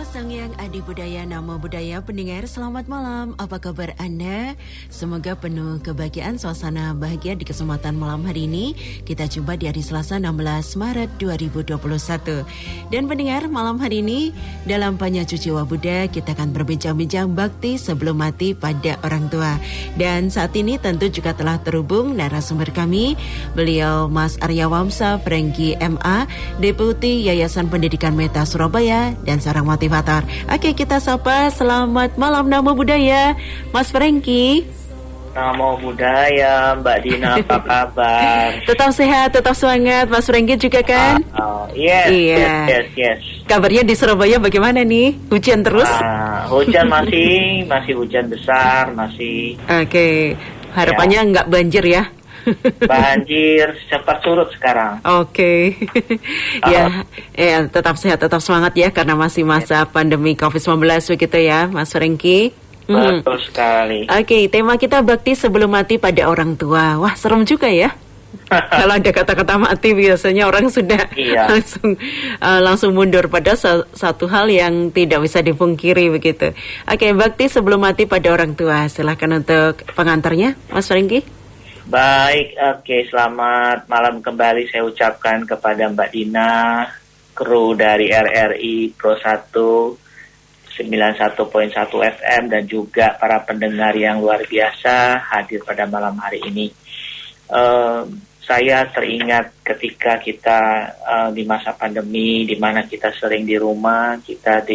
Sang Yang Adi Budaya, Namo Buddhaya pendengar, selamat malam. Apa kabar Anda? Semoga penuh kebahagiaan, suasana bahagia di kesempatan malam hari ini. Kita jumpa di hari Selasa 16 Maret 2021. Dan pendengar, malam hari ini dalam Panyacu Jiwa Buddha kita akan berbincang-bincang bakti sebelum mati pada orang tua. Dan saat ini tentu juga telah terhubung narasumber kami, beliau Mas Arya Wamsa Franky MA, Deputi Yayasan Pendidikan Meta Surabaya dan seorang motivator. Oke, kita sapa. Selamat malam Namo Buddhaya, Mas Franky. Namo Buddhaya, Mbak Dina, apa kabar? Tetap sehat, tetap semangat, Mas Franky juga kan? Yes, iya. yes. Kabarnya di Surabaya bagaimana nih? Hujan terus? Hujan masih hujan besar, masih. Oke, harapannya nggak banjir ya? Banjir cepat surut sekarang. Oke. Ya, tetap sehat, tetap semangat ya, karena masih masa pandemi COVID-19 begitu ya, Mas Franky. Betul sekali. Oke, tema kita bakti sebelum mati pada orang tua. Wah, serem juga ya. Kalau ada kata-kata mati biasanya orang sudah langsung mundur pada satu hal yang tidak bisa dipungkiri begitu. Oke, bakti sebelum mati pada orang tua. Silakan untuk pengantarnya, Mas Franky. Baik, oke, selamat malam kembali saya ucapkan kepada Mbak Dina, kru dari RRI Pro 1 91.1 FM dan juga para pendengar yang luar biasa hadir pada malam hari ini. Saya teringat ketika kita di masa pandemi, di mana kita sering di rumah, kita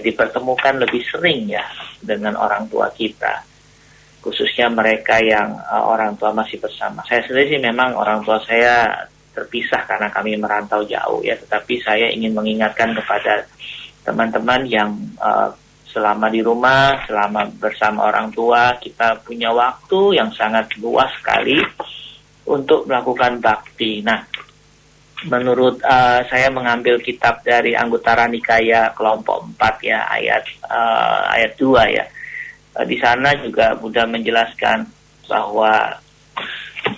dipertemukan lebih sering ya dengan orang tua kita. Khususnya mereka yang orang tua masih bersama. Saya sendiri sih memang orang tua saya terpisah karena kami merantau jauh ya, tetapi saya ingin mengingatkan kepada teman-teman yang selama di rumah, selama bersama orang tua, kita punya waktu yang sangat luas sekali untuk melakukan bakti. Nah, menurut saya mengambil kitab dari Anguttara Nikaya kelompok 4 ya, ayat 2 ya. Di sana juga Buddha menjelaskan bahwa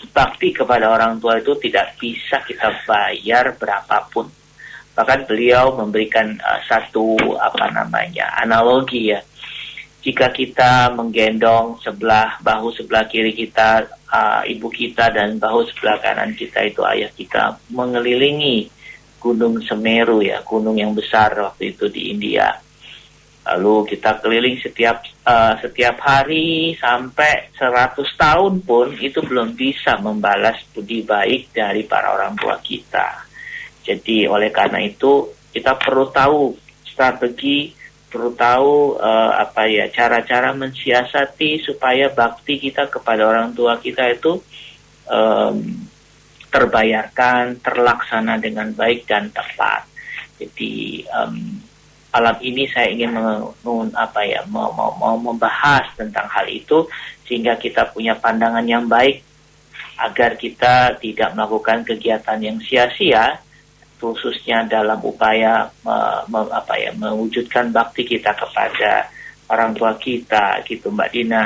bakti kepada orang tua itu tidak bisa kita bayar berapapun. Bahkan beliau memberikan satu analogi ya. Jika kita menggendong bahu sebelah kiri kita ibu kita dan bahu sebelah kanan kita itu ayah kita mengelilingi Gunung Semeru ya, gunung yang besar waktu itu di India. Lalu kita keliling setiap hari sampai 100 tahun pun itu belum bisa membalas budi baik dari para orang tua kita. Jadi oleh karena itu kita perlu tahu strategi, perlu tahu cara-cara mensiasati supaya bakti kita kepada orang tua kita itu terbayarkan, terlaksana dengan baik dan tepat. Jadi malam ini saya ingin membahas tentang hal itu sehingga kita punya pandangan yang baik agar kita tidak melakukan kegiatan yang sia-sia, khususnya dalam upaya mewujudkan bakti kita kepada orang tua kita, gitu Mbak Dina.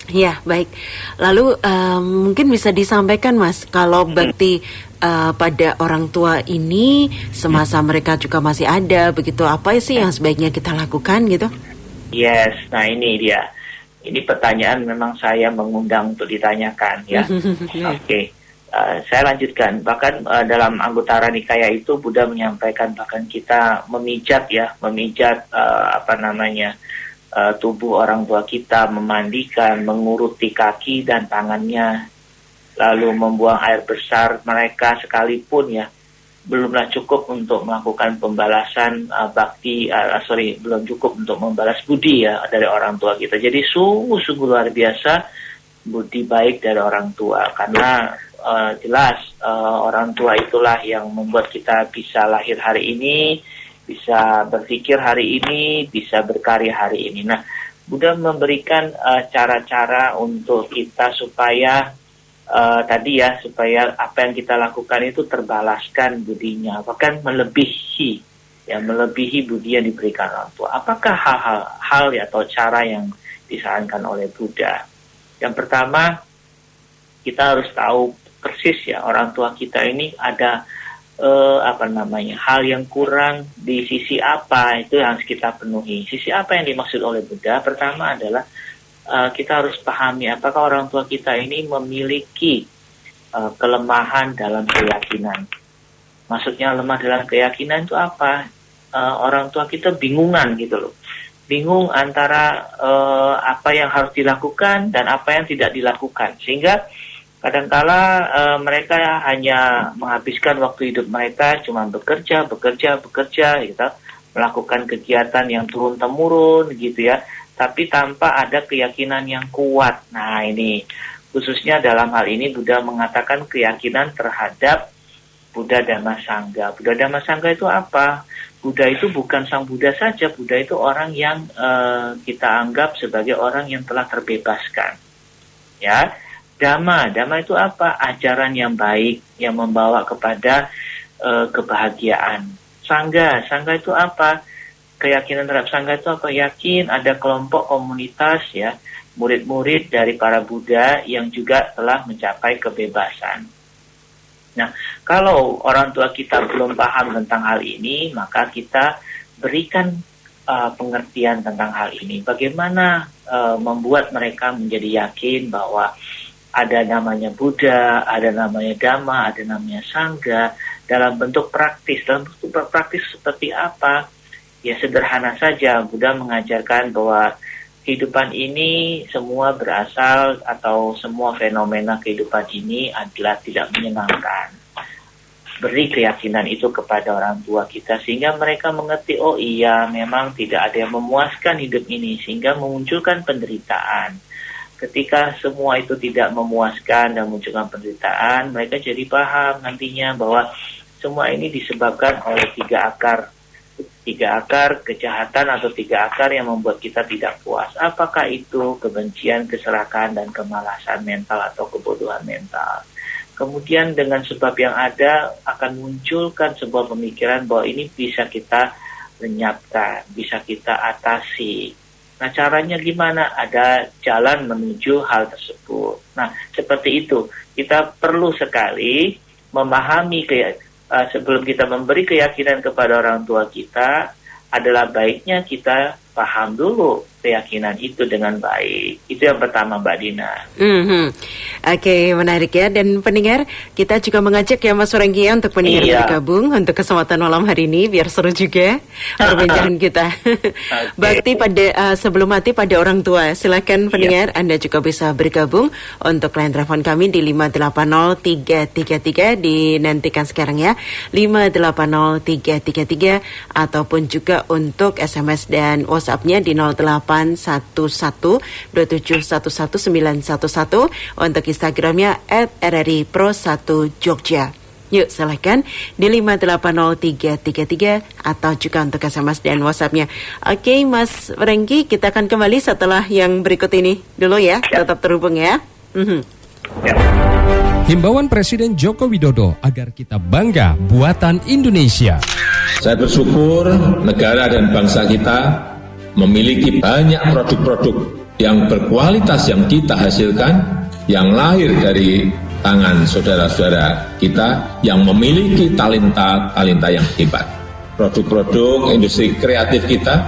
Ya, baik. Lalu mungkin bisa disampaikan Mas, kalau bakti pada orang tua ini semasa mereka juga masih ada, begitu, apa sih yang sebaiknya kita lakukan gitu? Yes, nah ini dia. Ini pertanyaan memang saya mengundang untuk ditanyakan ya. Oke. Saya lanjutkan. Bahkan dalam Anguttara Nikaya itu Buddha menyampaikan bahkan kita memijat tubuh orang tua kita, memandikan, menguruti kaki dan tangannya, lalu membuang air besar mereka sekalipun ya, belumlah cukup untuk melakukan pembalasan belum cukup untuk membalas budi ya dari orang tua kita. Jadi sungguh luar biasa budi baik dari orang tua, karena jelas orang tua itulah yang membuat kita bisa lahir hari ini, bisa berpikir hari ini, bisa berkarya hari ini. Nah, Buddha memberikan cara-cara untuk kita supaya supaya apa yang kita lakukan itu terbalaskan budinya, bahkan melebihi budi yang diberikan orang tua. Apakah hal atau cara yang disarankan oleh Buddha? Yang pertama, kita harus tahu persis ya, orang tua kita ini ada hal yang kurang di sisi apa itu yang harus kita penuhi. Sisi apa yang dimaksud oleh Buddha? Pertama adalah kita harus pahami apakah orang tua kita ini memiliki kelemahan dalam keyakinan. Maksudnya lemah dalam keyakinan itu apa? Orang tua kita bingungan gitu loh. Bingung antara apa yang harus dilakukan dan apa yang tidak dilakukan. Sehingga kadangkala mereka hanya menghabiskan waktu hidup mereka cuma bekerja gitu, melakukan kegiatan yang turun-temurun gitu ya, tapi tanpa ada keyakinan yang kuat. Nah ini khususnya dalam hal ini Buddha mengatakan keyakinan terhadap Buddha Dhamma Sangha. Buddha Dhamma Sangha itu apa? Buddha itu bukan sang Buddha saja, Buddha itu orang yang kita anggap sebagai orang yang telah terbebaskan. Ya. Dhamma itu apa? Ajaran yang baik yang membawa kepada kebahagiaan. Sangha itu apa? Keyakinan terhadap Sangha itu apa? Yakin ada kelompok komunitas ya, murid-murid dari para Buddha yang juga telah mencapai kebebasan. Nah, kalau orang tua kita belum paham tentang hal ini, maka kita berikan pengertian tentang hal ini. Bagaimana membuat mereka menjadi yakin bahwa ada namanya Buddha, ada namanya Dhamma, ada namanya Sangha dalam bentuk praktis. Dalam bentuk praktis seperti apa? Ya sederhana saja, Buddha mengajarkan bahwa kehidupan ini semua berasal atau semua fenomena kehidupan ini adalah tidak menyenangkan. Beri keyakinan itu kepada orang tua kita sehingga mereka mengerti, oh iya memang tidak ada yang memuaskan hidup ini sehingga memunculkan penderitaan. Ketika semua itu tidak memuaskan dan munculkan penderitaan, mereka jadi paham nantinya bahwa semua ini disebabkan oleh tiga akar kejahatan atau tiga akar yang membuat kita tidak puas. Apakah itu kebencian, keserakahan, dan kemalasan mental atau kebodohan mental. Kemudian dengan sebab yang ada akan munculkan sebuah pemikiran bahwa ini bisa kita lenyapkan, bisa kita atasi. Nah caranya gimana? Ada jalan menuju hal tersebut. Nah seperti itu, kita perlu sekali memahami sebelum kita memberi keyakinan kepada orang tua kita, adalah baiknya kita paham dulu keyakinan itu dengan baik. Itu yang pertama, Mbak Dina. Oke, menarik ya. Dan pendengar, kita juga mengajak ya Mas Franky untuk pendengar bergabung untuk kesempatan malam hari ini biar seru juga perbincangan kita. Bakti pada sebelum mati pada orang tua. Silakan pendengar, Anda juga bisa bergabung untuk line telepon kami di 580-333 dinantikan sekarang ya. 580-333 ataupun juga untuk SMS dan WhatsApp-nya di 0811-2711-911 untuk Instagramnya @RRI_Pro1Jogja. Yuk silakan di 580-333 atau juga untuk SMS dan WhatsApp-nya. Oke Mas Franky, kita akan kembali setelah yang berikut ini dulu ya. Tetap terhubung ya. Himbauan Presiden Joko Widodo agar kita bangga buatan Indonesia. Saya bersyukur negara dan bangsa kita memiliki banyak produk-produk yang berkualitas yang kita hasilkan, yang lahir dari tangan saudara-saudara kita yang memiliki talenta yang hebat. Produk-produk industri kreatif kita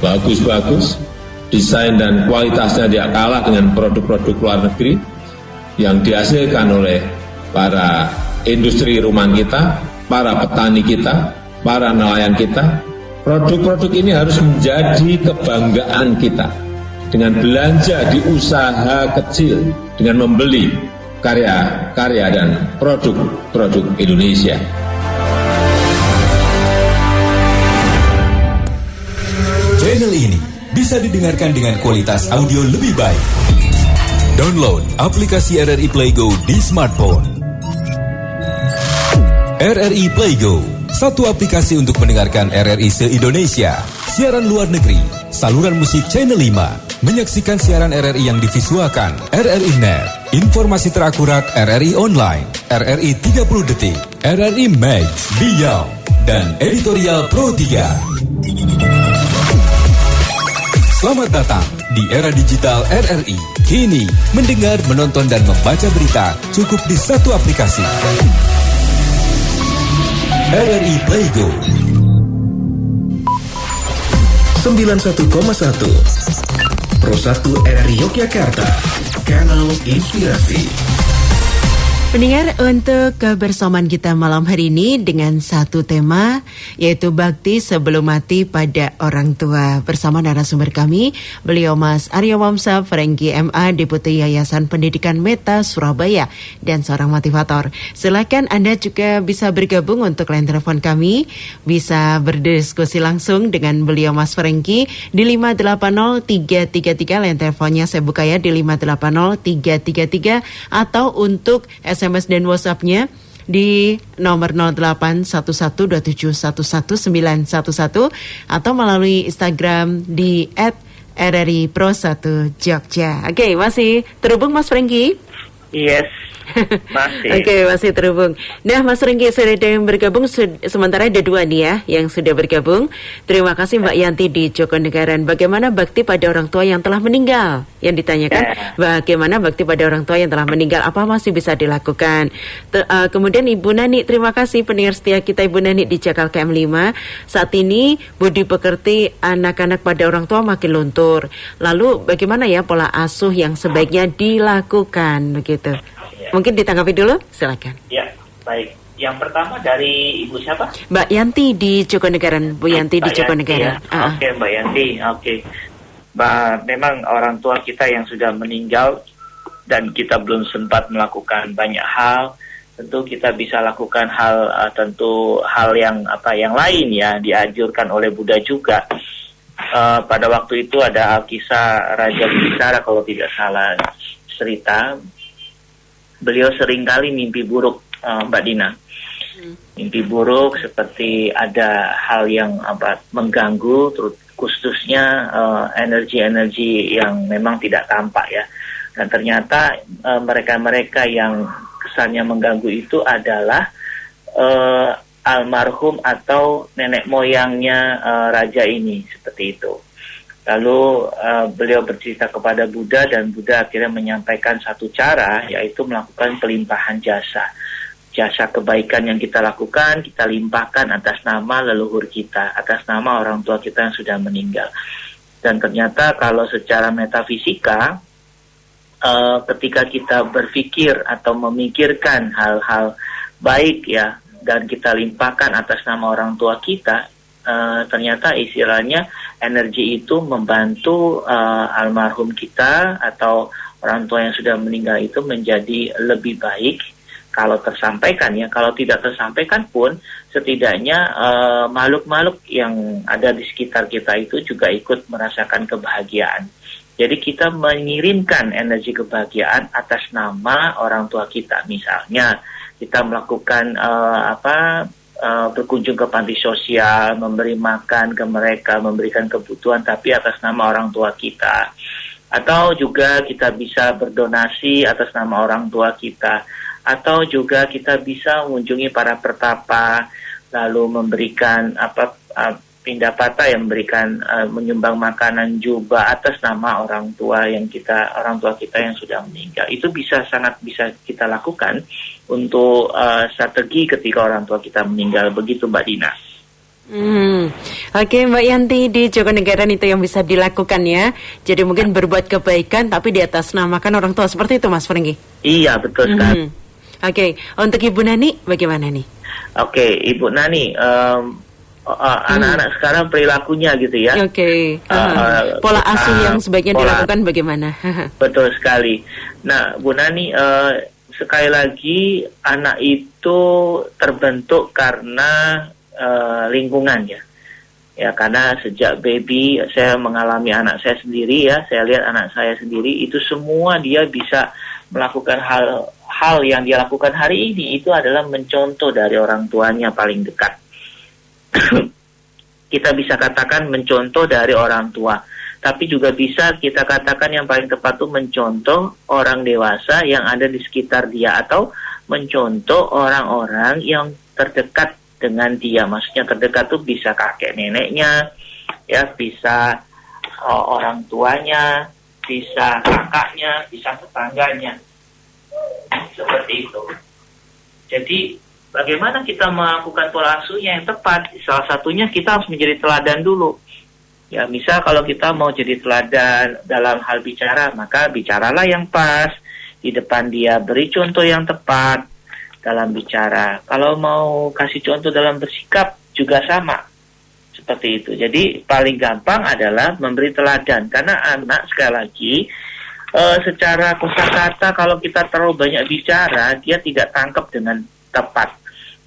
bagus-bagus, desain dan kualitasnya tidak kalah dengan produk-produk luar negeri yang dihasilkan oleh para industri rumahan kita, para petani kita, para nelayan kita. Produk-produk ini harus menjadi kebanggaan kita dengan belanja di usaha kecil, dengan membeli karya-karya dan produk-produk Indonesia. Channel ini bisa didengarkan dengan kualitas audio lebih baik. Download aplikasi RRI Play Go di smartphone. RRI Play Go, satu aplikasi untuk mendengarkan RRI se-Indonesia, siaran luar negeri, saluran musik Channel 5, menyaksikan siaran RRI yang divisualkan, RRI Net, informasi terakurat RRI Online, RRI 30 Detik, RRI Max, Beyond, dan Editorial Pro 3. Selamat datang di era digital RRI. Kini, mendengar, menonton, dan membaca berita cukup di satu aplikasi. RRI Playgo 91,1 Pro 1 RRI Yogyakarta, Kanal Inspirasi. Pendengar, untuk kebersamaan kita malam hari ini dengan satu tema, yaitu bakti sebelum mati pada orang tua. Bersama narasumber kami, beliau Mas Aryo Wamsa Franky MA, Deputi Yayasan Pendidikan Meta Surabaya, dan seorang motivator. Silakan Anda juga bisa bergabung untuk line telepon kami, bisa berdiskusi langsung dengan beliau Mas Franky di 580333, line teleponnya saya buka ya di 580333, atau untuk SMS dan WhatsApp-nya di nomor 081127111911 atau melalui Instagram di @RRI-Pro1 Jogja. Oke, masih terhubung Mas Franky? Yes, masih. Oke, masih terhubung. Nah, Mas Franky sudah ada yang bergabung, sementara ada dua nih ya yang sudah bergabung. Terima kasih Mbak Yanti di Jogonegaran. Bagaimana bakti pada orang tua yang telah meninggal? Yang ditanyakan, bagaimana bakti pada orang tua yang telah meninggal? Apa masih bisa dilakukan? Kemudian Ibu Nani, terima kasih pendengar setia kita Ibu Nani di Jakarta M5. Saat ini budi pekerti anak-anak pada orang tua makin luntur. Lalu bagaimana ya pola asuh yang sebaiknya dilakukan begitu? Mungkin ditanggapi dulu, silakan. Ya, baik. Yang pertama dari Ibu siapa? Mbak Yanti di Jogonegaran, Bu Yanti di Jogonegaran. Ya. Oke, Mbak Yanti. Oke. Memang orang tua kita yang sudah meninggal dan kita belum sempat melakukan banyak hal. Tentu kita bisa lakukan hal yang lain ya, dianjurkan oleh Buddha juga. Pada waktu itu ada kisah Raja Bicara kalau tidak salah cerita. Beliau seringkali mimpi buruk, Mbak Dina. Mimpi buruk seperti ada hal yang mengganggu, khususnya energi-energi yang memang tidak tampak ya. Dan ternyata mereka-mereka yang kesannya mengganggu itu adalah almarhum atau nenek moyangnya raja ini, seperti itu. Lalu beliau bercerita kepada Buddha dan Buddha akhirnya menyampaikan satu cara, yaitu melakukan pelimpahan jasa. Jasa kebaikan yang kita lakukan, kita limpahkan atas nama leluhur kita, atas nama orang tua kita yang sudah meninggal. Dan ternyata kalau secara metafisika, ketika kita berpikir atau memikirkan hal-hal baik ya, dan kita limpahkan atas nama orang tua kita, ternyata istilahnya energi itu membantu almarhum kita atau orang tua yang sudah meninggal itu menjadi lebih baik kalau tersampaikan ya. Kalau tidak tersampaikan pun setidaknya makhluk-makhluk yang ada di sekitar kita itu juga ikut merasakan kebahagiaan. Jadi kita mengirimkan energi kebahagiaan atas nama orang tua kita. Misalnya kita melakukan berkunjung ke panti sosial, memberi makan ke mereka, memberikan kebutuhan, tapi atas nama orang tua kita. Atau juga kita bisa berdonasi atas nama orang tua kita. Atau juga kita bisa mengunjungi para pertapa, lalu memberikan pindapata yang memberikan menyumbang makanan juga atas nama orang tua kita yang sudah meninggal. Itu sangat bisa kita lakukan untuk strategi ketika orang tua kita meninggal, begitu Mbak Dina. Oke, Mbak Yanti di Jogonegaran, itu yang bisa dilakukan ya. Jadi mungkin berbuat kebaikan tapi di atas namakan orang tua, seperti itu Mas Franky. Iya, betul sekali. Oke, untuk Ibu Nani bagaimana nih? Oke, Ibu Nani, anak-anak sekarang perilakunya gitu ya. Oke. Pola asuh yang sebaiknya dilakukan bagaimana? Betul sekali. Nah, Bu Nani, sekali lagi anak itu terbentuk karena lingkungan ya. Ya, karena sejak baby saya mengalami anak saya sendiri ya, saya lihat anak saya sendiri itu semua dia bisa melakukan hal yang dia lakukan hari ini itu adalah mencontoh dari orang tuanya paling dekat. Kita bisa katakan mencontoh dari orang tua, tapi juga bisa kita katakan yang paling tepat itu mencontoh orang dewasa yang ada di sekitar dia, atau mencontoh orang-orang yang terdekat dengan dia. Maksudnya terdekat itu bisa kakek neneknya, ya, bisa orang tuanya, bisa kakaknya, bisa tetangganya, seperti itu. Jadi bagaimana kita melakukan pola asuhnya yang tepat? Salah satunya kita harus menjadi teladan dulu. Ya, misal kalau kita mau jadi teladan dalam hal bicara, maka bicaralah yang pas. Di depan dia beri contoh yang tepat dalam bicara. Kalau mau kasih contoh dalam bersikap juga sama. Seperti itu. Jadi paling gampang adalah memberi teladan. Karena anak sekali lagi secara kosakata kalau kita terlalu banyak bicara, dia tidak tangkap dengan tepat.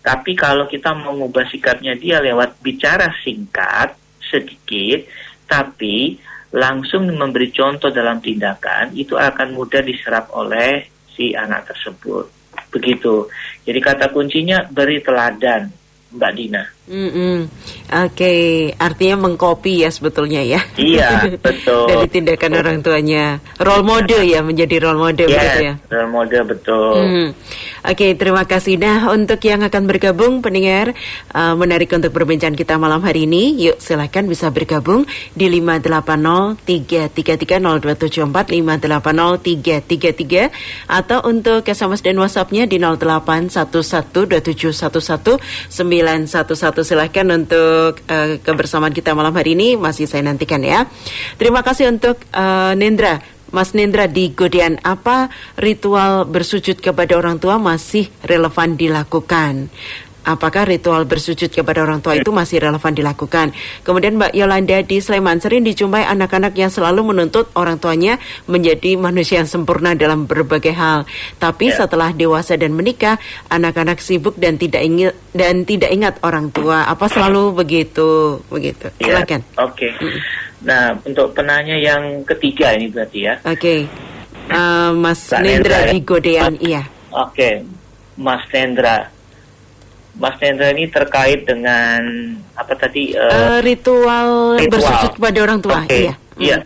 Tapi kalau kita mengubah sikapnya dia lewat bicara singkat, sedikit, tapi langsung memberi contoh dalam tindakan, itu akan mudah diserap oleh si anak tersebut. Begitu. Jadi kata kuncinya beri teladan, Mbak Dina. Oke, artinya mengcopy ya sebetulnya ya. Iya, betul. Dari tindakan orang tuanya. Role model ya, menjadi role model begitu ya. Role model, betul. Oke, terima kasih. Nah, untuk yang akan bergabung pendengar, menarik untuk perbincangan kita malam hari ini. Yuk silakan bisa bergabung di 580-333-0274, 580-333, atau untuk SMS dan WhatsApp-nya di 081127119111. Silahkan untuk kebersamaan kita malam hari ini masih saya nantikan ya. Terima kasih untuk Nendra. Mas Nendra, di Godean, apa ritual bersujud kepada orang tua masih relevan dilakukan? Apakah ritual bersujud kepada orang tua itu masih relevan dilakukan? Kemudian Mbak Yolanda di Sleman, sering dijumpai anak-anak yang selalu menuntut orang tuanya menjadi manusia yang sempurna dalam berbagai hal. Tapi setelah dewasa dan menikah, anak-anak sibuk dan tidak ingat orang tua. Apa selalu begitu? Silakan. Oke. Nah, untuk penanya yang ketiga ini berarti ya. Oke. Mas Nendra di Godean, iya. Oke. Mas Nendra ini terkait dengan apa tadi? Ritual bersujud kepada orang tua. Iya.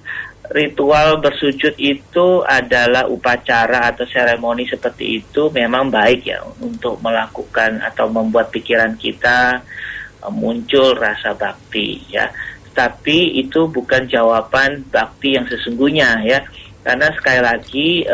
Ritual bersujud itu adalah upacara atau seremoni seperti itu memang baik ya untuk melakukan atau membuat pikiran kita muncul rasa bakti ya. Tapi itu bukan jawaban bakti yang sesungguhnya ya. Karena sekali lagi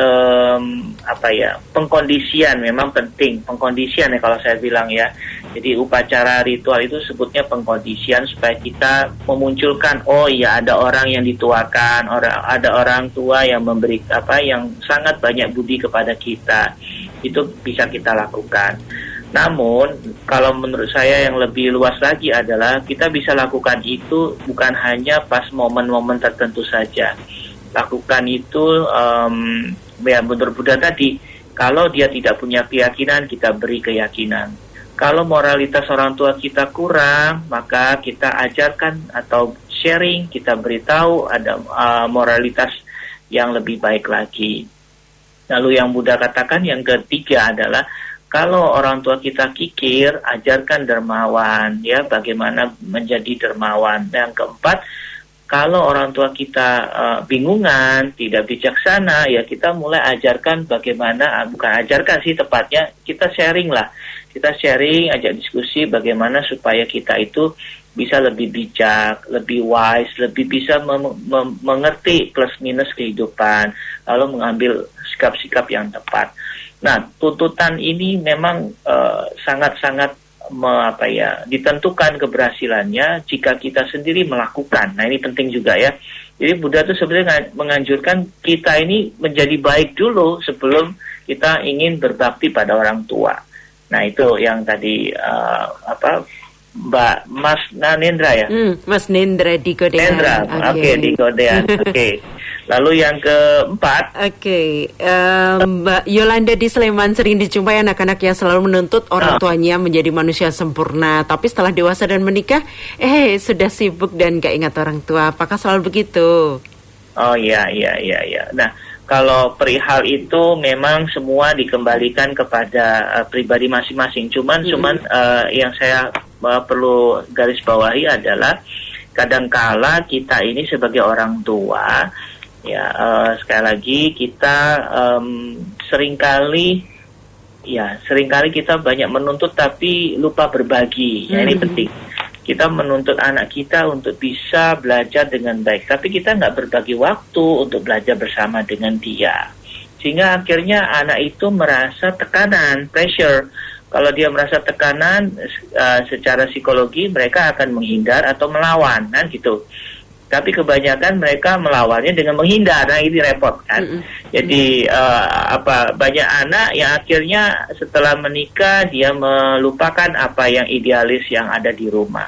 pengkondisian memang penting, pengkondisian ya kalau saya bilang ya. Jadi upacara ritual itu sebutnya pengkondisian supaya kita memunculkan ada orang yang dituakan, ada orang tua yang memberi yang sangat banyak budi kepada kita. Itu bisa kita lakukan. Namun kalau menurut saya yang lebih luas lagi adalah kita bisa lakukan itu bukan hanya pas momen-momen tertentu saja. Lakukan itu menurut Buddha tadi, kalau dia tidak punya keyakinan, kita beri keyakinan. Kalau moralitas orang tua kita kurang, maka kita ajarkan atau sharing, kita beritahu ada moralitas yang lebih baik lagi. Lalu yang Buddha katakan yang ketiga adalah kalau orang tua kita kikir, ajarkan dermawan, ya, bagaimana menjadi dermawan. Yang keempat, kalau orang tua kita bingungan, tidak bijaksana, ya kita mulai ajarkan bagaimana, bukan ajarkan sih tepatnya, kita sharing lah. Kita sharing, ajak diskusi bagaimana supaya kita itu bisa lebih bijak, lebih wise, lebih bisa mengerti plus minus kehidupan, lalu mengambil sikap-sikap yang tepat. Nah, tuntutan ini memang sangat-sangat ditentukan keberhasilannya jika kita sendiri melakukan. Nah, ini penting juga ya. Jadi Buddha itu sebenarnya menganjurkan kita ini menjadi baik dulu sebelum kita ingin berbakti pada orang tua. Nah, itu yang tadi Mbak Mas Nendra ya? Mas Nendra di Godean. Nendra, oke, di Godean. Oke. Lalu yang keempat, Mbak Yolanda di Sleman, sering dijumpai anak-anak yang selalu menuntut orang tuanya menjadi manusia sempurna, tapi setelah dewasa dan menikah, sudah sibuk dan gak ingat orang tua. Apakah selalu begitu? Oh iya. Nah, kalau perihal itu memang semua dikembalikan kepada pribadi masing-masing. Cuman yang saya perlu garis bawahi adalah kadangkala kita ini sebagai orang tua, ya sekali lagi kita seringkali kita banyak menuntut tapi lupa berbagi. Ya, ini penting. Kita menuntut anak kita untuk bisa belajar dengan baik, tapi kita nggak berbagi waktu untuk belajar bersama dengan dia. sehingga akhirnya anak itu merasa tekanan, pressure. Kalau dia merasa tekanan secara psikologi, mereka akan menghindar atau melawan, kan gitu. Tapi kebanyakan mereka melawannya dengan menghindar, nah ini repot kan. Jadi banyak anak yang akhirnya setelah menikah dia melupakan apa yang idealis yang ada di rumah.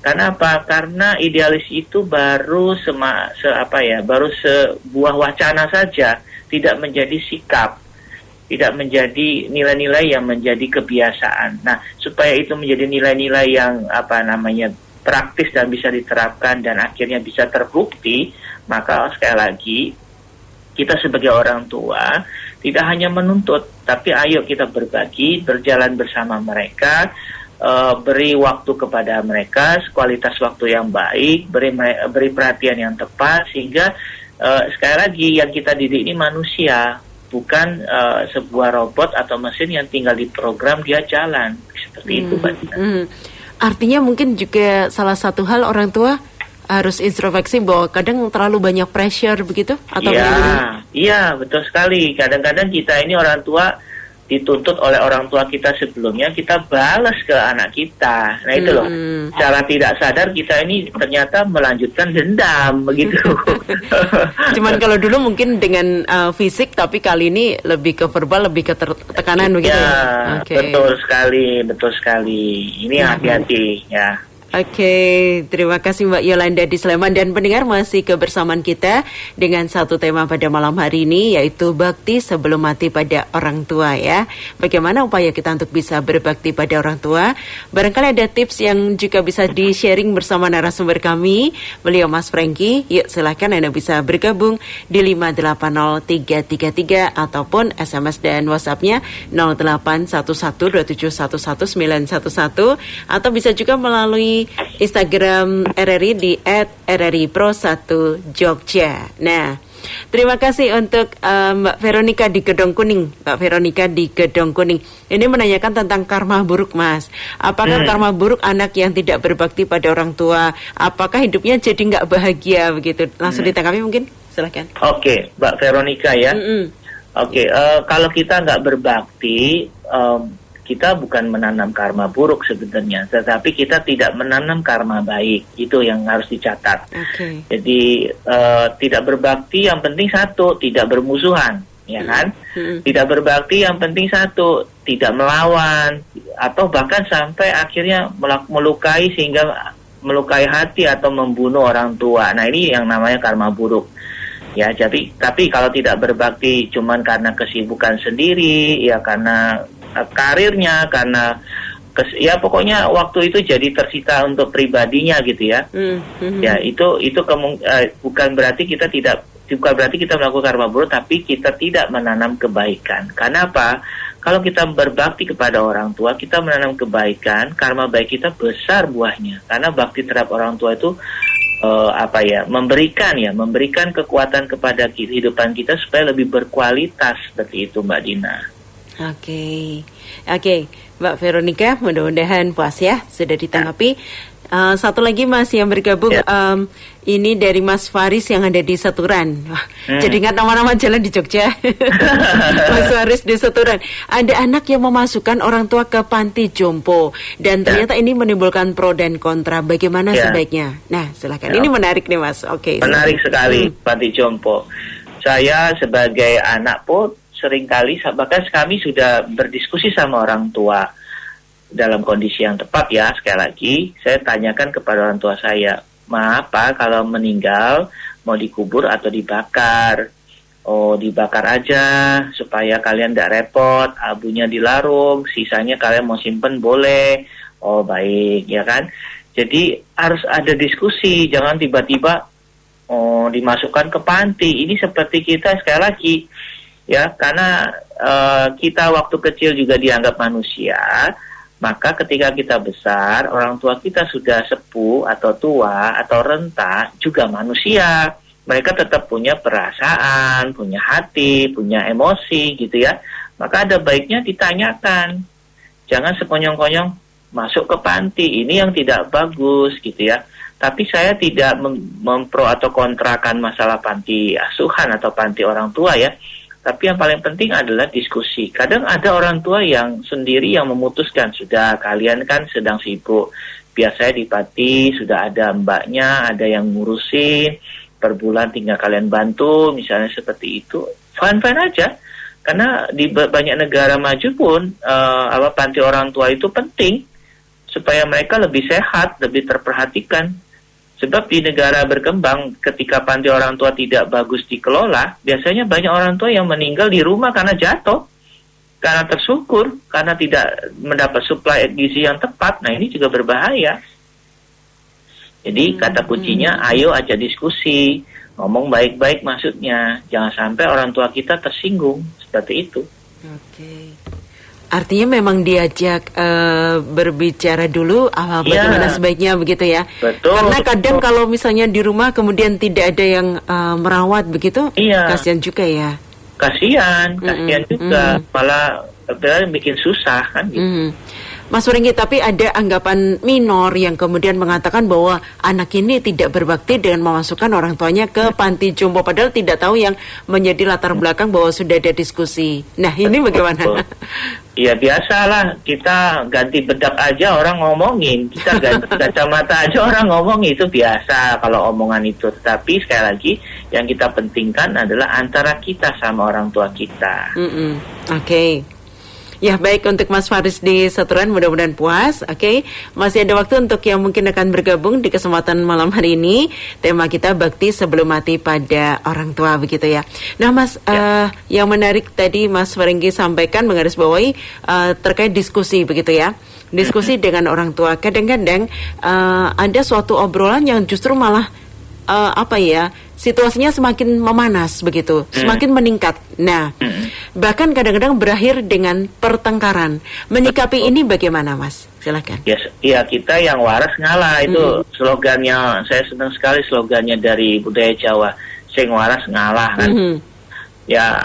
Karena apa? Karena idealis itu baru baru sebuah wacana saja, tidak menjadi sikap, tidak menjadi nilai-nilai yang menjadi kebiasaan. Nah, supaya itu menjadi nilai-nilai yang praktis dan bisa diterapkan dan akhirnya bisa terbukti, maka sekali lagi kita sebagai orang tua tidak hanya menuntut, tapi ayo kita berbagi, berjalan bersama mereka, beri waktu kepada mereka, kualitas waktu yang baik, beri perhatian yang tepat, sehingga sekali lagi yang kita didik ini manusia, bukan sebuah robot atau mesin yang tinggal diprogram dia jalan, seperti itu, Mbak Dina. Artinya mungkin juga salah satu hal orang tua harus introspeksi bahwa kadang terlalu banyak pressure begitu atau Iya, betul sekali. Kadang-kadang kita ini orang tua dituntut oleh orang tua kita sebelumnya, kita balas ke anak kita. Nah itu loh, secara tidak sadar kita ini ternyata melanjutkan dendam begitu. Cuman kalau dulu mungkin dengan fisik, tapi kali ini lebih ke verbal, lebih ke tekanan begitu. Ya, okay. Betul sekali. Ini hati-hati ya. Oke, terima kasih Mbak Yolanda di Sleman, dan pendengar masih kebersamaan kita dengan satu tema pada malam hari ini, yaitu bakti sebelum mati pada orang tua ya. Bagaimana upaya kita untuk bisa berbakti pada orang tua? Barangkali ada tips yang juga bisa di-sharing bersama narasumber kami, beliau Mas Franky. Yuk silahkan Anda bisa bergabung di 580333 ataupun SMS dan WhatsApp-nya 0811271111 atau bisa juga melalui Instagram RRI di @RRIPro1Jogja. Nah, terima kasih untuk Mbak Veronica di Gedong Kuning. Mbak Veronica di Gedong Kuning. Ini menanyakan tentang karma buruk, Mas. Apakah karma buruk anak yang tidak berbakti pada orang tua? Apakah hidupnya jadi nggak bahagia begitu? Langsung ditanggapi mungkin? Silakan. Oke, Mbak Veronica ya. Oke, kalau kita nggak berbakti, kita bukan menanam karma buruk sebenarnya, tetapi kita tidak menanam karma baik. Itu yang harus dicatat. Okay. Jadi tidak berbakti yang penting satu, tidak bermusuhan, ya kan? Tidak berbakti yang penting satu, tidak melawan, atau bahkan sampai akhirnya melukai sehingga melukai hati atau membunuh orang tua. Nah ini yang namanya karma buruk. Ya, tapi kalau tidak berbakti cuman karena kesibukan sendiri, ya karena karirnya, karena pokoknya waktu itu jadi tersita untuk pribadinya gitu ya. Ya itu bukan berarti kita melakukan karma buruk, tapi kita tidak menanam kebaikan. Karena apa? Kalau kita berbakti kepada orang tua, kita menanam kebaikan, karma baik kita besar buahnya. Karena bakti terhadap orang tua itu memberikan kekuatan kepada kehidupan kita supaya lebih berkualitas, seperti itu Mbak Dina. Oke, Mbak Veronica, mudah-mudahan puas ya, sudah ditanggapi. Satu lagi Mas yang bergabung, ini dari Mas Faris yang ada di Seturan. Jadi ingat nama-nama jalan di Jogja. Mas Faris di Seturan. Ada anak yang memasukkan orang tua ke panti jompo, dan ternyata ini menimbulkan pro dan kontra. Bagaimana sebaiknya? Nah, silakan. Ini menarik nih Mas. Oke. Menarik sekali panti jompo. Saya sebagai anak pun seringkali, bahkan kami sudah berdiskusi sama orang tua dalam kondisi yang tepat ya. Sekali lagi saya tanyakan kepada orang tua saya, apa kalau meninggal mau dikubur atau dibakar? Oh, dibakar aja supaya kalian tidak repot, abunya dilarung, sisanya kalian mau simpen boleh. Oh baik, ya kan. Jadi harus ada diskusi, jangan tiba-tiba dimasukkan ke panti. Ini seperti kita sekali lagi ya, karena kita waktu kecil juga dianggap manusia. Maka ketika kita besar, orang tua kita sudah sepuh atau tua atau renta, juga manusia. Mereka tetap punya perasaan, punya hati, punya emosi gitu ya. Maka ada baiknya ditanyakan. Jangan sekonyong-konyong masuk ke panti, ini yang tidak bagus gitu ya. Tapi saya tidak mempro atau kontrakan masalah panti asuhan atau panti orang tua ya. Tapi yang paling penting adalah diskusi. Kadang ada orang tua yang sendiri yang memutuskan, sudah kalian kan sedang sibuk. Biasanya di Pati sudah ada mbaknya, ada yang ngurusin, per bulan tinggal kalian bantu, misalnya seperti itu. Fine-fine aja. Karena di banyak negara maju pun, panti orang tua itu penting supaya mereka lebih sehat, lebih terperhatikan. Sebab di negara berkembang, ketika panti orang tua tidak bagus dikelola, biasanya banyak orang tua yang meninggal di rumah karena jatuh, karena tersungkur, karena tidak mendapat suplai gizi yang tepat. Nah, ini juga berbahaya. Jadi kata kuncinya, ayo aja diskusi, ngomong baik-baik maksudnya. Jangan sampai orang tua kita tersinggung, seperti itu. Oke. Artinya memang diajak berbicara dulu bagaimana sebaiknya begitu ya. Betul. Karena kadang kalau misalnya di rumah kemudian tidak ada yang merawat begitu, kasihan juga ya. Kasihan juga, malah bikin susah kan gitu. Mas Waringgi, tapi ada anggapan minor yang kemudian mengatakan bahwa anak ini tidak berbakti dengan memasukkan orang tuanya ke panti jompo, padahal tidak tahu yang menjadi latar belakang bahwa sudah ada diskusi. Nah, ini bagaimana? Ya biasalah, kita ganti bedak aja orang ngomongin, kita ganti kacamata aja orang ngomong, itu biasa kalau omongan itu. Tetapi sekali lagi yang kita pentingkan adalah antara kita sama orang tua kita. Oke. Ya, baik, untuk Mas Faris di Seturan mudah-mudahan puas. Oke. Masih ada waktu untuk yang mungkin akan bergabung di kesempatan malam hari ini. Tema kita bakti sebelum mati pada orang tua begitu ya. Nah, Mas, yang menarik tadi Mas Waringgi sampaikan menggarisbawahi terkait diskusi begitu ya. Diskusi dengan orang tua. Kadang-kadang ada suatu obrolan yang justru malah situasinya semakin memanas begitu, semakin meningkat. Nah, bahkan kadang-kadang berakhir dengan pertengkaran. Menyikapi ini bagaimana, Mas? Silakan. Ya, kita yang waras ngalah, itu slogannya. Saya senang sekali slogannya dari budaya Jawa, sing waras ngalah kan. Ya,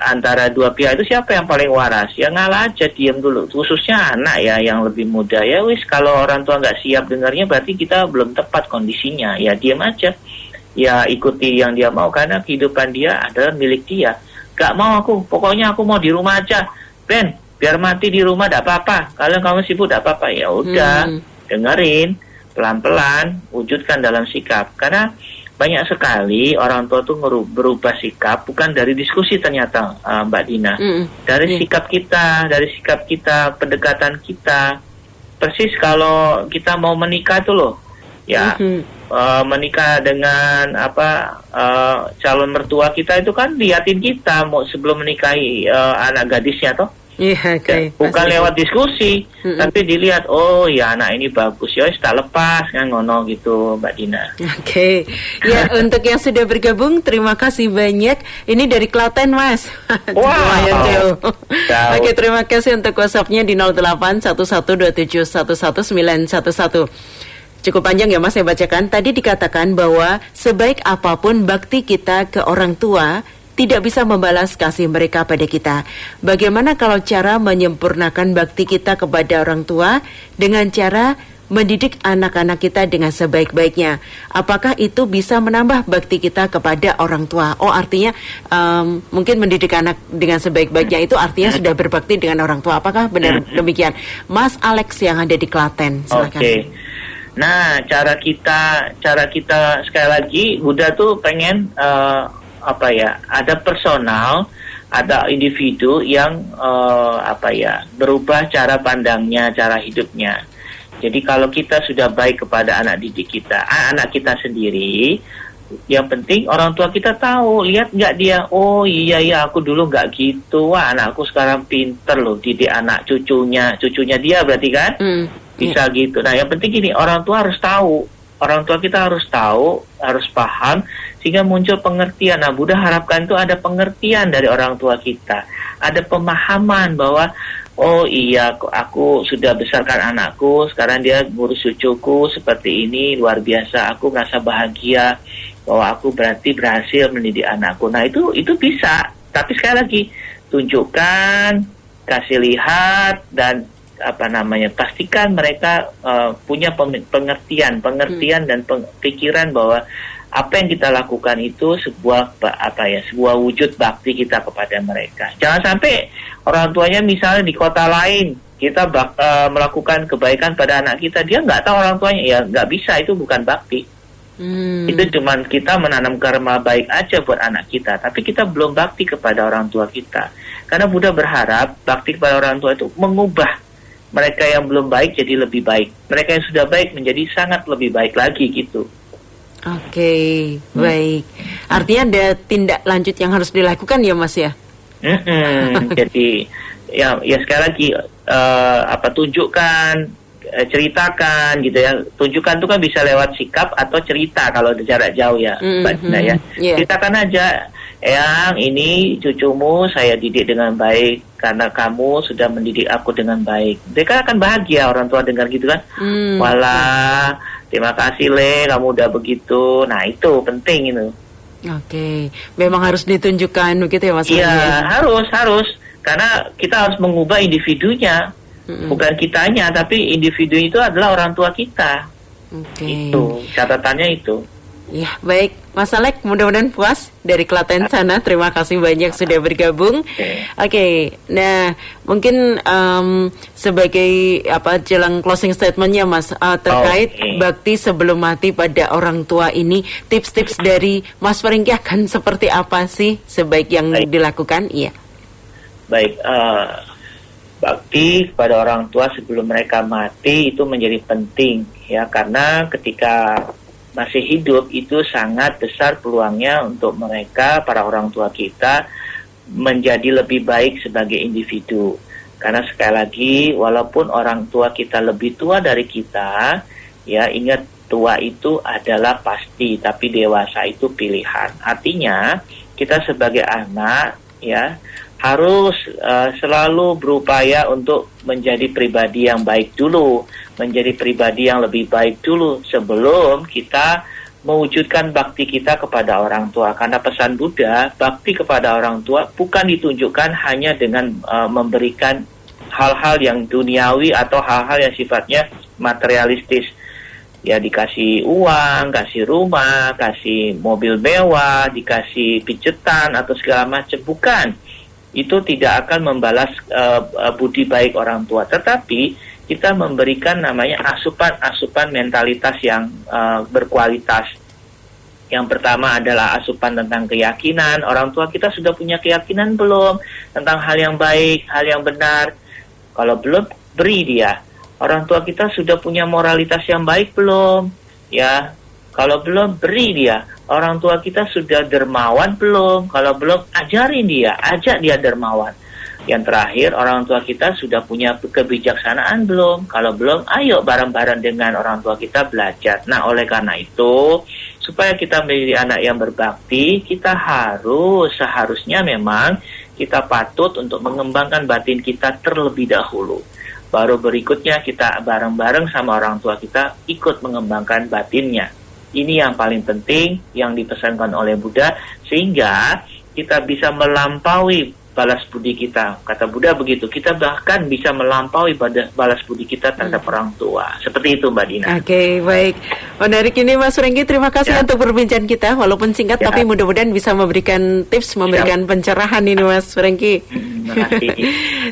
antara dua pihak itu siapa yang paling waras? Ya ngalah aja, diam dulu. Khususnya anak ya yang lebih muda. Ya wis, kalau orang tua nggak siap dengarnya berarti kita belum tepat kondisinya. Ya diam aja. Ya ikuti yang dia mau, karena kehidupan dia adalah milik dia. Gak mau aku, pokoknya aku mau di rumah aja. Ben, biar mati di rumah gak apa-apa. Kalau kamu sibuk gak apa-apa. Ya udah, dengerin, pelan-pelan, wujudkan dalam sikap. Karena banyak sekali orang tua tuh berubah sikap bukan dari diskusi ternyata, Mbak Dina. Dari sikap kita, pendekatan kita. Persis kalau kita mau menikah tuh loh. Ya, menikah dengan calon mertua kita itu kan liatin kita mau sebelum menikahi anak gadisnya toh. Bukan lewat diskusi, tapi dilihat, oh ya anak ini bagus, ya tak lepas kan, ngono gitu Mbak Dina. Oke. Ya, untuk yang sudah bergabung terima kasih banyak. Ini dari Klaten, Mas. Wow. Oke, terima kasih untuk WhatsApp-nya di 081127111911. Cukup panjang ya Mas saya bacakan. Tadi dikatakan bahwa sebaik apapun bakti kita ke orang tua tidak bisa membalas kasih mereka pada kita. Bagaimana kalau cara menyempurnakan bakti kita kepada orang tua dengan cara mendidik anak-anak kita dengan sebaik-baiknya? Apakah itu bisa menambah bakti kita kepada orang tua? Oh, artinya mungkin mendidik anak dengan sebaik-baiknya itu artinya sudah berbakti dengan orang tua. Apakah benar demikian? Mas Alex yang ada di Klaten, silakan. Oke. Nah, cara kita sekali lagi, Buddha tuh pengen ada personal, ada individu yang berubah cara pandangnya, cara hidupnya. Jadi kalau kita sudah baik kepada anak didik kita, anak kita sendiri, yang penting orang tua kita tahu, lihat nggak dia, oh iya aku dulu nggak gitu, wah anakku sekarang pinter loh, didik anak cucunya dia berarti kan? Bisa gitu. Nah yang penting gini, orang tua harus tahu, orang tua kita harus tahu, harus paham, sehingga muncul pengertian. Nah Buddha harapkan itu ada pengertian dari orang tua kita, ada pemahaman bahwa oh iya aku sudah besarkan anakku, sekarang dia ngurus cucuku seperti ini, luar biasa, aku merasa bahagia bahwa aku berarti berhasil mendidik anakku. Nah itu bisa, tapi sekali lagi tunjukkan, kasih lihat, dan pastikan mereka punya pengertian dan pikiran bahwa apa yang kita lakukan itu sebuah sebuah wujud bakti kita kepada mereka. Jangan sampai orang tuanya misalnya di kota lain, kita melakukan kebaikan pada anak kita, dia nggak tahu orang tuanya, ya nggak bisa, itu bukan bakti. Itu cuman kita menanam karma baik aja buat anak kita, tapi kita belum bakti kepada orang tua kita. Karena Buddha berharap bakti kepada orang tua itu mengubah mereka yang belum baik jadi lebih baik, mereka yang sudah baik menjadi sangat lebih baik lagi gitu. Oke, baik. Artinya ada tindak lanjut yang harus dilakukan ya Mas ya? Jadi ya sekali lagi tunjukkan, ceritakan gitu ya. Tunjukkan itu kan bisa lewat sikap atau cerita kalau jarak jauh ya, Mbak Dina ya. Ceritakan aja, yang ini cucumu saya didik dengan baik karena kamu sudah mendidik aku dengan baik. Mereka akan bahagia orang tua dengar gitu kan. Walah, terima kasih Le, kamu udah begitu. Nah itu penting itu. Oke, memang harus ditunjukkan begitu ya Mas? Iya, harus. Karena kita harus mengubah individunya, bukan kitanya, tapi individu itu adalah orang tua kita. Itu catatannya itu. Ya, baik. Mas Alek, mudah-mudahan puas dari Klaten sana. Terima kasih banyak sudah bergabung. Oke. Nah, mungkin sebagai jelang closing statementnya Mas, terkait bakti sebelum mati pada orang tua ini, tips-tips dari Mas Franky akan seperti apa sih sebaik yang dilakukan? Iya. Baik, bakti kepada orang tua sebelum mereka mati itu menjadi penting ya, karena ketika masih hidup itu sangat besar peluangnya untuk mereka, para orang tua kita, menjadi lebih baik sebagai individu. Karena sekali lagi, walaupun orang tua kita lebih tua dari kita, ya ingat, tua itu adalah pasti, tapi dewasa itu pilihan. Artinya kita sebagai anak ya harus selalu berupaya untuk menjadi pribadi yang baik dulu, menjadi pribadi yang lebih baik dulu sebelum kita mewujudkan bakti kita kepada orang tua. Karena pesan Buddha, bakti kepada orang tua bukan ditunjukkan hanya dengan memberikan hal-hal yang duniawi atau hal-hal yang sifatnya materialistis. Ya dikasih uang, kasih rumah, kasih mobil mewah, dikasih pijetan atau segala macam. Bukan. Itu tidak akan membalas budi baik orang tua. Tetapi kita memberikan namanya asupan mentalitas yang berkualitas. Yang pertama adalah asupan tentang keyakinan. Orang tua kita sudah punya keyakinan belum tentang hal yang baik, hal yang benar? Kalau belum, beri dia. Orang tua kita sudah punya moralitas yang baik belum? Ya, kalau belum, beri dia. Orang tua kita sudah dermawan belum? Kalau belum, ajarin dia, ajak dia dermawan. Yang terakhir, orang tua kita sudah punya kebijaksanaan belum? Kalau belum, ayo bareng-bareng dengan orang tua kita belajar. Nah, oleh karena itu, supaya kita menjadi anak yang berbakti, kita seharusnya memang kita patut untuk mengembangkan batin kita terlebih dahulu. Baru berikutnya kita bareng-bareng sama orang tua kita ikut mengembangkan batinnya. Ini yang paling penting yang dipesankan oleh Buddha, sehingga kita bisa melampaui balas budi kita. Kata Buddha begitu, kita bahkan bisa melampaui balas budi kita terhadap orang tua. Seperti itu Mbak Dina. Oke, baik. Menarik ini Mas Franky, terima kasih untuk perbincangan kita. Walaupun singkat, tapi mudah-mudahan bisa memberikan tips, memberikan pencerahan ini Mas Franky. Terima kasih.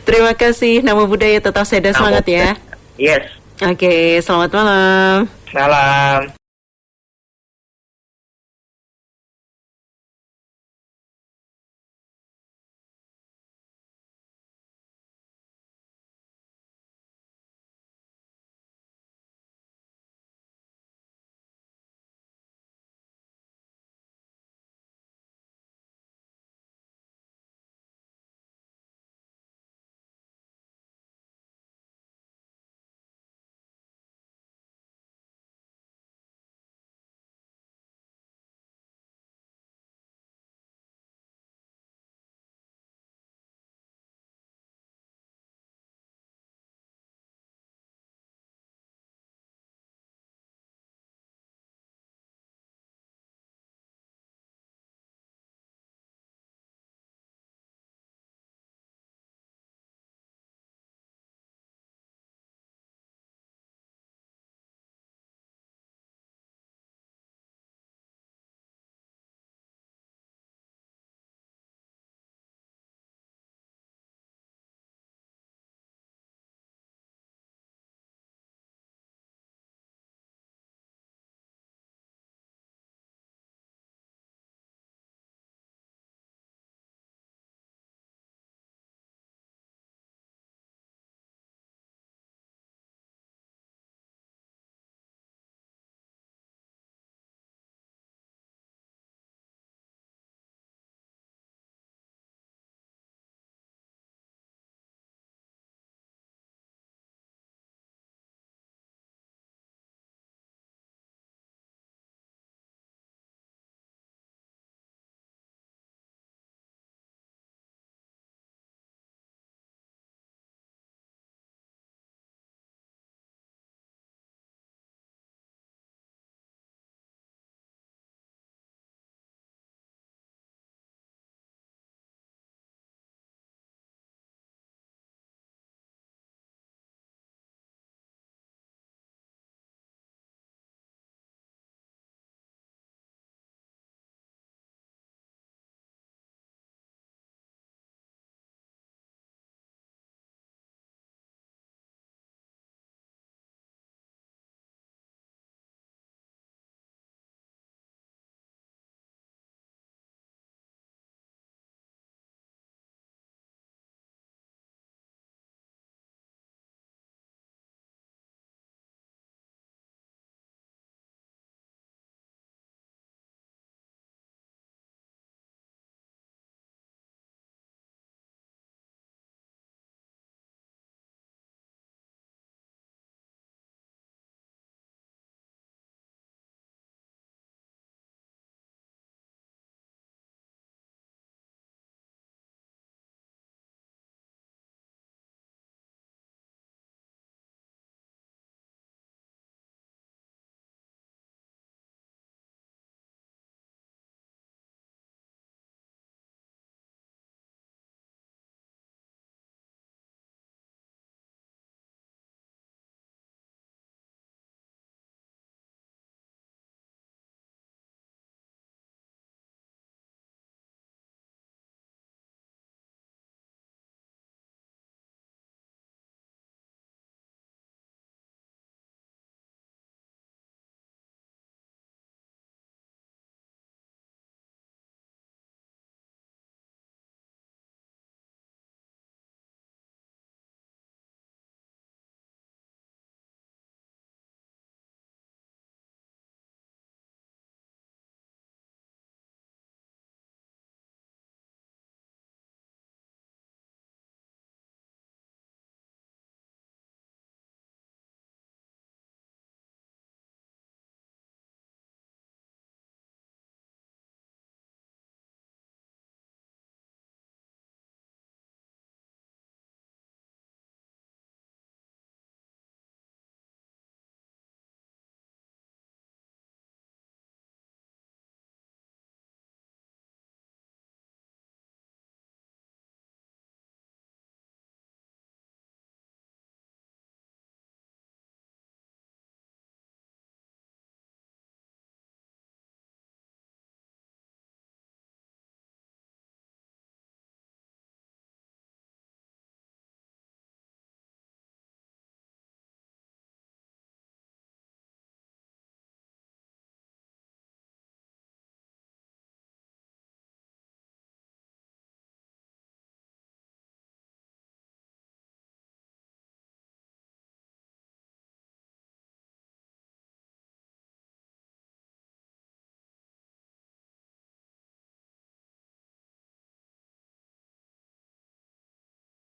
Terima kasih. Namo Buddhaya, tetap sehat dan semangat ya. Yes. Oke, selamat malam. Malam.